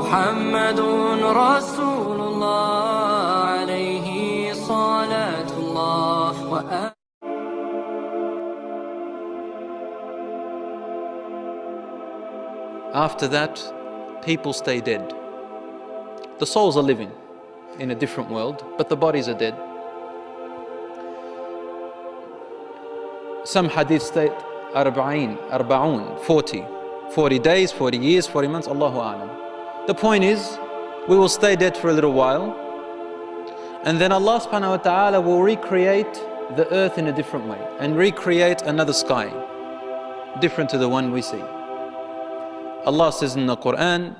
محمد رسول الله عليه صلاة الله. After that, people stay dead. The souls are living in a different world, but the bodies are dead. Some hadith state 40 days, 40 years, 40 months, Allahu A'lam. The point is, we will stay dead for a little while, and then Allah subhanahu wa ta'ala will recreate the earth in a different way and recreate another sky different to the one we see. Allah says in the Quran,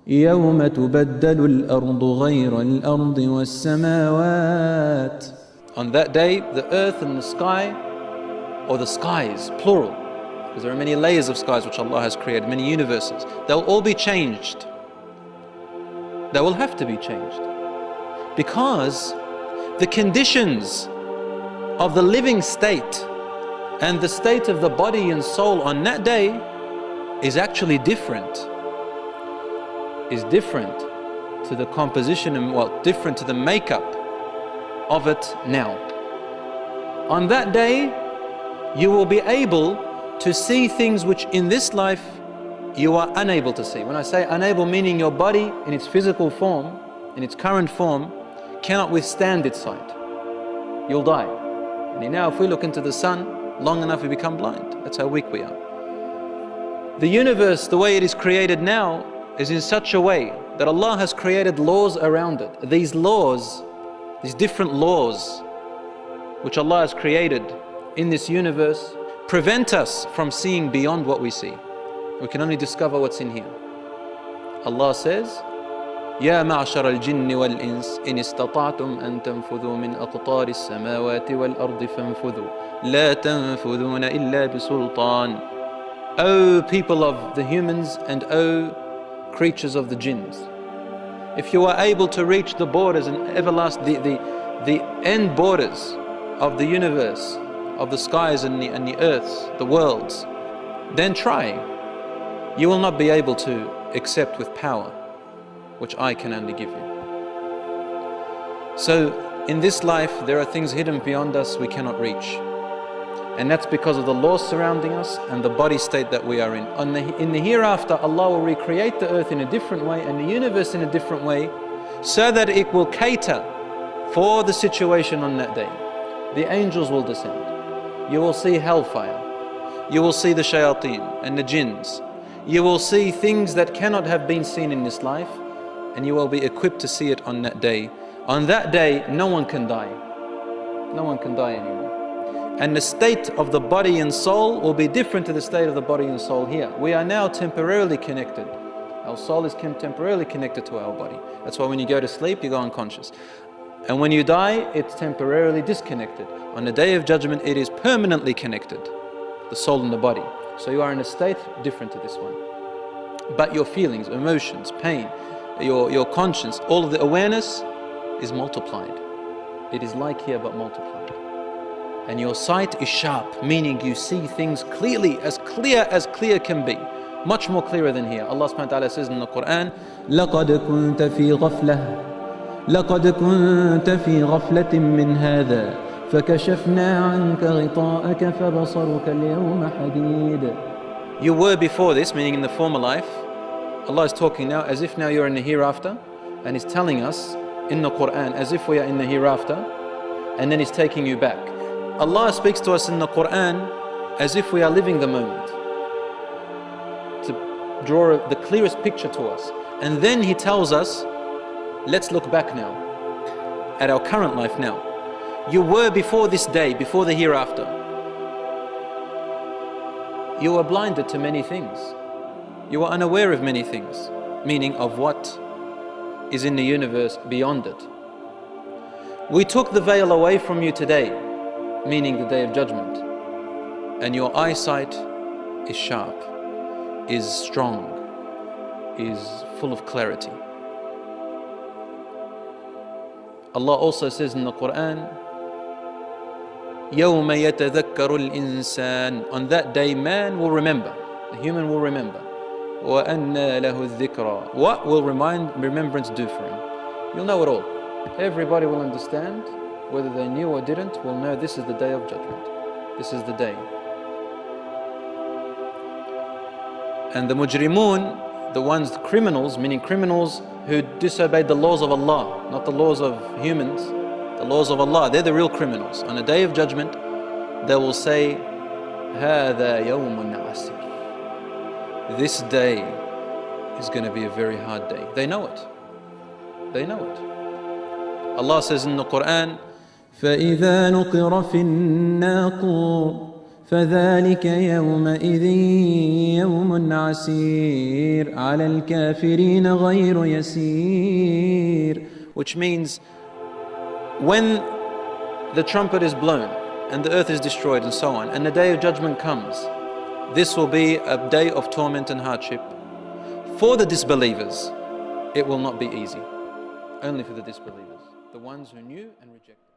يَوْمَ تُبَدَّلُ الْأَرْضُ غَيْرَ الْأَرْضِ وَالسَّمَاوَاتِ. On that day, the earth and the sky, or the skies, plural, because there are many layers of skies which Allah has created, many universes, they'll all be changed. They will have to be changed. Because the conditions of the living state and the state of the body and soul on that day is actually different. Is different to the composition and, well, different to the makeup of it now. On that day, you will be able to see things which in this life you are unable to see. When I say unable, meaning your body in its physical form, in its current form, cannot withstand its sight. You'll die. And now if we look into the sun long enough, we become blind. That's how weak we are. The universe, the way it is created now, is in such a way that Allah has created laws around it. These laws, these different laws which Allah has created in this universe, prevent us from seeing beyond what we see. We can only discover what's in here. Allah says, يا معشر الجن والإنس إن استطعتم أن تنفذوا من أقطار السماوات والأرض فانفذوا لا تنفذون إلا بسلطان. O people of the humans and O creatures of the jinns, if you are able to reach the borders and the end borders of the universe, of the skies and the earths, the worlds, then try. You will not be able to accept with power, which I can only give you. So in this life there are things hidden beyond us we cannot reach. And that's because of the laws surrounding us and the body state that we are in. In the hereafter, Allah will recreate the earth in a different way and the universe in a different way, so that it will cater for the situation on that day. The angels will descend. You will see hellfire. You will see the shayateen and the jinns. You will see things that cannot have been seen in this life, and you will be equipped to see it on that day. On that day, no one can die. No one can die anymore. And the state of the body and soul will be different to the state of the body and soul here. We are now temporarily connected. Our soul is temporarily connected to our body. That's why when you go to sleep, you go unconscious. And when you die, it's temporarily disconnected. On the day of judgment, it is permanently connected, the soul and the body. So you are in a state different to this one. But your feelings, emotions, pain, your conscience, all of the awareness is multiplied. It is like here but multiplied. And your sight is sharp, meaning you see things clearly, as clear can be. Much more clearer than here. Allah subhanahu wa ta'ala says in the Quran, لَقَدْ كُنْتَ فِي غَفْلَةٍ مِّنْ هَذَا فَكَشَفْنَا عَنْكَ غِطَاءَكَ فَبَصَرُكَ الْيَوْمَ حَدِيدٌ. You were before this, meaning in the former life. Allah is talking now as if now you're in the hereafter, and He's telling us in the Quran as if we are in the hereafter, and then He's taking you back. Allah speaks to us in the Quran as if we are living the moment, to draw the clearest picture to us. And then He tells us, let's look back now, at our current life now. You were before this day, before the hereafter. You were blinded to many things. You were unaware of many things, meaning of what is in the universe beyond it. We took the veil away from you today, meaning the day of judgment, and your eyesight is sharp, is strong, is full of clarity. Allah also says in the Quran, يَوْمَ يَتَذَكَّرُ الْإِنسَانِ. On that day man will remember, the human will remember. وَأَنَّى لَهُ الذِّكْرَى. What will remembrance do for him? You'll know it all. Everybody will understand, whether they knew or didn't, will know this is the day of judgment. This is the day. And the mujrimun, the ones, the criminals, meaning criminals who disobeyed the laws of Allah, not the laws of humans, the laws of Allah, they're the real criminals. On the day of judgment, they will say, هَذَا يَوْمٌ عَسِرٌ. This day is going to be a very hard day. They know it. They know it. Allah says in the Quran, فَإِذَا نُقِرَ فِي النَّاقُورِ فَذَلِكَ يَوْمَئِذٍ يَوْمٌ عَسِيرٌ عَلَى الْكَافِرِينَ غَيْرُ يَسِيرٌ. Which means, when the trumpet is blown and the earth is destroyed and so on, and the day of judgment comes, this will be a day of torment and hardship. For the disbelievers, it will not be easy. Only for the disbelievers, the ones who knew and rejected.